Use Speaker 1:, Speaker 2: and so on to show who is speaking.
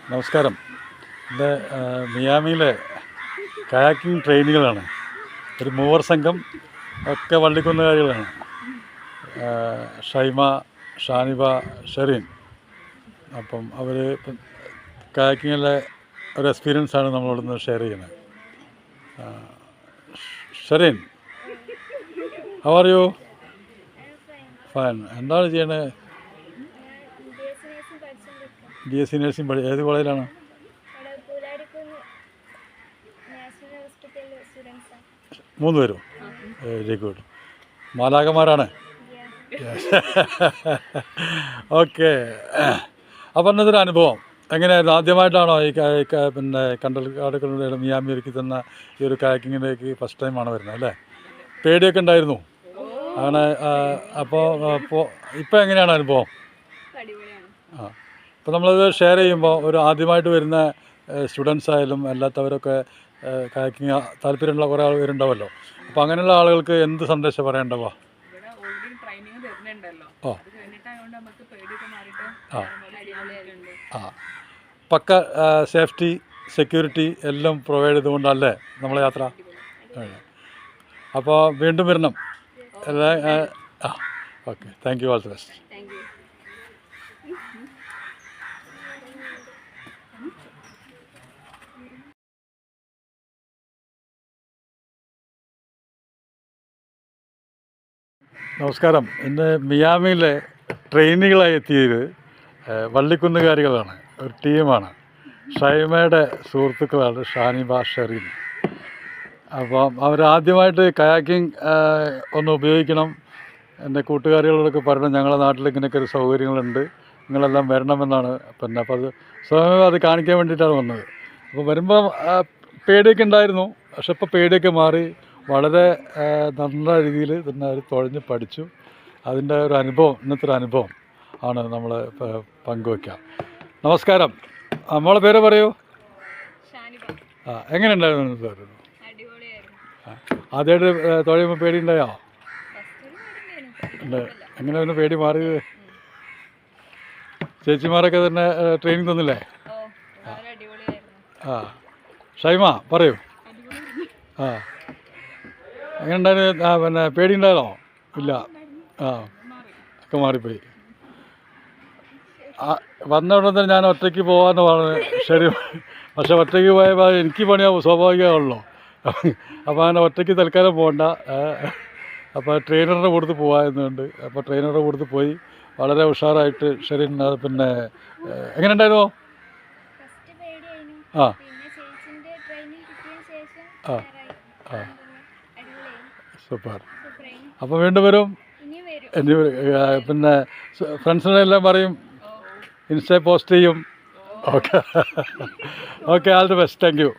Speaker 1: നമസ്കാരം. എൻ്റെ മിയാമിയിലെ കയാക്കിംഗ് ട്രെയിനുകളാണ്. ഒരു മൂവർ സംഘം ഒക്കെ വള്ളിക്കുന്നുകാരികളാണ്. ഷൈമ, ഷാനിബ, ഷെറിൻ. അപ്പം അവർ കയാക്കിങ്ങിലെ ഒരു എക്സ്പീരിയൻസാണ് നമ്മളോടൊന്ന് ഷെയർ ചെയ്യുന്നത്. Sherin, how are you? Fine. എന്താണ് ചെയ്യണത്? BSc നഴ്സിംഗ് ഏത് കോളേജിലാണ്? 3 പേരും? Very good. മാലാഖമാരാണ്. ഓക്കെ. അപ്പം എന്നതൊരു അനുഭവം എങ്ങനെയായിരുന്നു? ആദ്യമായിട്ടാണോ ഈ കണ്ടൽക്കാടുകളുടെ മിയാമി ഒരുക്കി തന്ന ഈ ഒരു കാക്കിങ്ങിലേക്ക് ഫസ്റ്റ് ടൈമാണ് വരുന്നത് അല്ലേ? പേടിയൊക്കെ ഉണ്ടായിരുന്നു അങ്ങനെ? അപ്പോൾ ഇപ്പോൾ എങ്ങനെയാണ് അനുഭവം? ഇപ്പോൾ നമ്മളത് ഷെയർ ചെയ്യുമ്പോൾ ഒരു ആദ്യമായിട്ട് വരുന്ന സ്റ്റുഡൻസ് ആയാലും അല്ലാത്തവരൊക്കെ കാക്കിങ് താല്പര്യമുള്ള കുറേ പേരുണ്ടാവുമല്ലോ. അപ്പോൾ അങ്ങനെയുള്ള ആളുകൾക്ക് എന്ത് സന്ദേശം പറയേണ്ടവോ? പക്ക സേഫ്റ്റി, സെക്യൂരിറ്റി എല്ലാം പ്രൊവൈഡ് ചെയ്തുകൊണ്ടല്ലേ നമ്മളെ യാത്ര? അപ്പോൾ വീണ്ടും വരണം അല്ലേ? Okay, thank you. All the best. നമസ്കാരം. ഇന്ന് മിയാമിയിലെ ട്രെയിനുകളായി എത്തിയത് വള്ളിക്കുന്നുകാരികളാണ്. ഒരു ടീമാണ്. ഷൈമയുടെ സുഹൃത്തുക്കളാണ് ഷാനിബ, ഷെറിൻ. അപ്പം അവരാദ്യമായിട്ട് കയാക്കിങ് ഒന്ന് ഉപയോഗിക്കണം. എൻ്റെ കൂട്ടുകാരികളോടൊക്കെ പറയണം, ഞങ്ങളുടെ നാട്ടിൽ ഇങ്ങനെയൊക്കെ ഒരു സൗകര്യങ്ങളുണ്ട്, നിങ്ങളെല്ലാം വരണമെന്നാണ്. പിന്നെ അപ്പോൾ അത് സ്വയമേ അത് കാണിക്കാൻ വേണ്ടിയിട്ടാണ് വന്നത്. അപ്പോൾ വരുമ്പോൾ പേടിയൊക്കെ ഉണ്ടായിരുന്നു. പക്ഷെ ഇപ്പോൾ പേടിയൊക്കെ മാറി വളരെ നല്ല രീതിയിൽ തന്നെ അവർ തുഴഞ്ഞ് പഠിച്ചു. അതിൻ്റെ ഒരു അനുഭവം, ഇന്നത്തെ ഒരു അനുഭവം ആണ് നമ്മൾ പങ്കുവയ്ക്കാം. നമസ്കാരം. നമ്മളെ പേര് പറയൂ. എങ്ങനെ ഉണ്ടായിരുന്നു സാർ? ആദ്യമായിട്ട് തുഴയുമ്പോൾ പേടി ഉണ്ടായോ? ഉണ്ട്. എങ്ങനെയായിരുന്നു പേടി മാറിയത്? ചേച്ചിമാരൊക്കെ തന്നെ ട്രെയിനിങ് തന്നില്ലേ? ഷൈമ പറയൂ. എങ്ങനെ ഉണ്ടായിരുന്നു? പിന്നെ പേടി ഉണ്ടായിരുന്നോ? ഇല്ല. ഒക്കെ മാറിപ്പോയി. വന്ന ഉടനെ തന്നെ ഞാൻ ഒറ്റയ്ക്ക് പോകാമെന്ന് പറഞ്ഞു. ശരി. പക്ഷെ ഒറ്റയ്ക്ക് പോയപ്പോൾ എനിക്ക് പണിയാവും, സ്വാഭാവികമാണല്ലോ. അപ്പോൾ അങ്ങനെ ഒറ്റയ്ക്ക് തൽക്കാലം പോകണ്ട. അപ്പോൾ ട്രെയിനറുടെ കൂട്ടത്തിൽ പോകാമെന്നുണ്ട്. അപ്പോൾ ട്രെയിനറുടെ കൂട്ടത്തിൽ പോയി വളരെ ഉഷാറായിട്ട്. ശരി. പിന്നെ എങ്ങനെ ഉണ്ടായിരുന്നോ? സൂപ്പർ. അപ്പോൾ വീണ്ടും വരും. പിന്നെ ഫ്രണ്ട്സിനെല്ലാം പറയും, ഇൻസ്റ്റ പോസ്റ്റ് ചെയ്യും. Okay. Okay, all the best. Thank you.